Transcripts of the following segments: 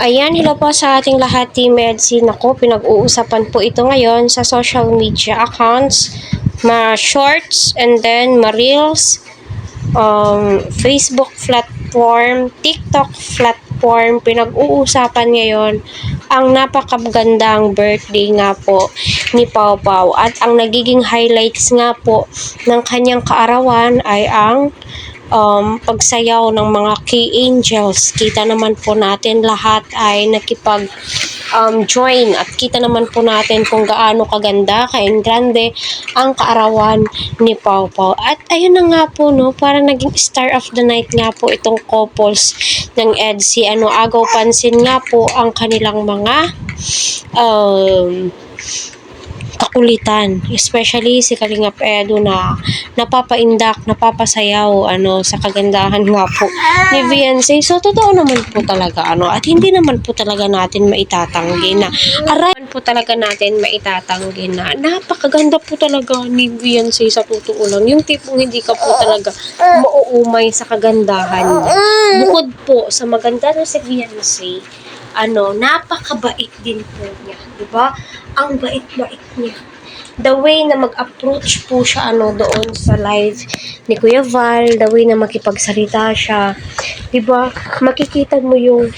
Ayan, hello po sa ating lahat, Team Edsi. Naku, pinag-uusapan po ito ngayon sa social media accounts, ma-shorts, and then ma-reels, Facebook platform, TikTok platform. Pinag-uusapan ngayon ang napakagandang birthday nga po ni Pau Pau. At ang nagiging highlights nga po ng kanyang kaarawan ay ang pagsayaw ng mga key angels. Kita naman po natin lahat ay nakipag join at kita naman po natin kung gaano kaganda, ka-grande ang kaarawan ni Pau Pau. At ayun na nga po, no, parang naging star of the night nga po itong couples ng EDSI. Agaw pansin nga po ang kanilang mga kakulitan, especially si Kalingap Edu na napapaindak, napapasayaw sa kagandahan nga po ni Viancy. So totoo naman po talaga at hindi naman po talaga natin maitatanggi na napakaganda po talaga ni Viancy sa totoo lang. Yung tipong hindi ka po talaga mauumay sa kagandahan niya. Bukod po sa maganda na si Viancy, napakabait din po niya, di ba? Ang bait-bait niya. The way na mag-approach po siya doon sa live ni Kuya Val, the way na makipagsalita siya, di ba? Makikita mo yung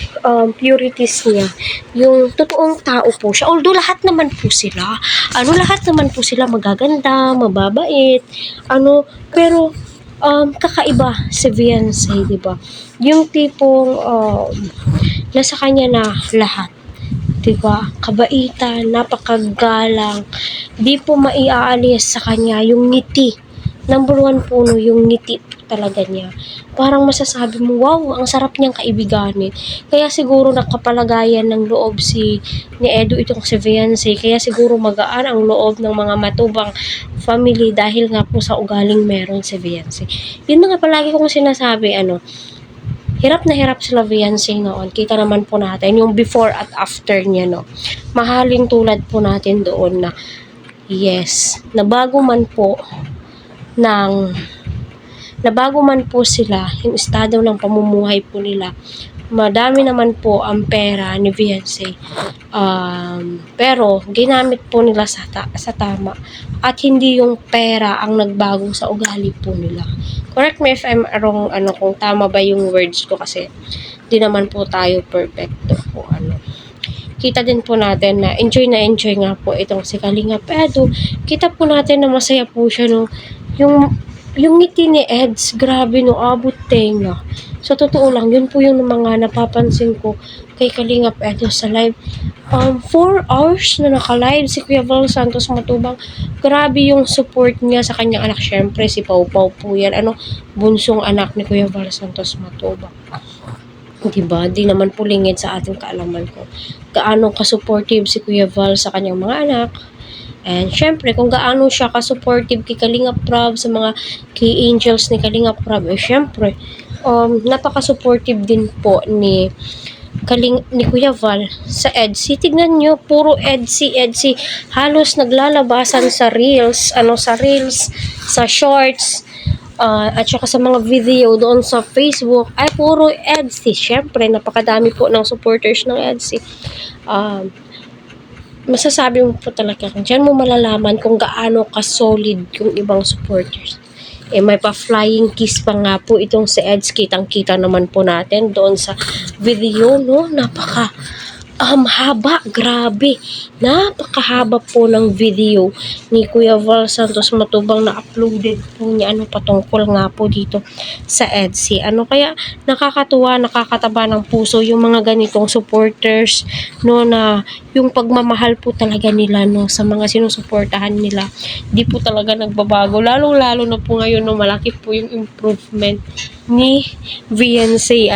purities niya, yung totoong tao po siya. Although lahat naman po sila magaganda, mababait, pero kakaiba si Viancy, di ba? Yung tipong nasa kanya na lahat. Diba? Kabaitan, napakagalang, di po maiaalis sa kanya yung ngiti. Number one po, yung ngiti po talaga niya. Parang masasabi mo, wow, ang sarap niyang kaibiganin. Kaya siguro nakapalagayan ng loob ni Edu itong si Viancy. Kaya siguro magaan ang loob ng mga matubang family dahil nga po sa ugaling meron si Viancy. Yun nga palagi kong sinasabi, hirap na hirap sila Viancy noon. Kita naman po natin yung before at after niya, no. Mahalin tulad po natin doon na yes, nabago man po sila, yung estado ng pamumuhay po nila. Madami naman po ang pera ni Viancy. Pero ginamit po nila sa tama at hindi yung pera ang nagbago sa ugali po nila. Correct me if I'm wrong, kung tama ba yung words ko kasi di naman po tayo perfecto po, Kita din po natin na enjoy nga po itong si Kalingap Edu. Kita po natin na masaya po siya, no. Yung ngiti ni Eds, grabe, no, abot tenga. So, totoo lang, yun po yung mga napapansin ko kay Kalingap Edu sa live. 4 hours na naka-live si Kuya Val Santos Matubang. Grabe yung support niya sa kanyang anak. Syempre, si Pau Pau po yan. Bunsong anak ni Kuya Val Santos Matubang. Diba? Di naman po lingid sa ating kaalaman ko. Gaano ka-supportive si Kuya Val sa kanyang mga anak. And syempre, kung gaano siya ka-supportive kay Kalingap Prab sa mga key angels ni Kalingap Prab, syempre, napaka-supportive din po ni Kuya Val sa EDSI. Tignan nyo, puro EDSI. Halos naglalabasan sa reels, sa shorts, at saka sa mga video doon sa Facebook, ay puro EDSI. Syempre, napakadami po ng supporters ng EDSI. Masasabi mo po talaga, dyan mo malalaman kung gaano ka-solid yung ibang supporters. May pa-flying kiss pa nga po itong si Eds. Kitang-kita naman po natin doon sa video, no? Haba, grabe. Napakahaba po ng video ni Kuya Val Santos Matubang na uploaded po niya patungkol nga po dito sa EDSI. Kaya nakakatuwa, nakakataba ng puso yung mga ganitong supporters, no, na yung pagmamahal po talaga nila, no, sa mga sinusuportahan nila. Di po talaga nagbabago. Lalo na po ngayon, no, malaki po yung improvement ni Viancy,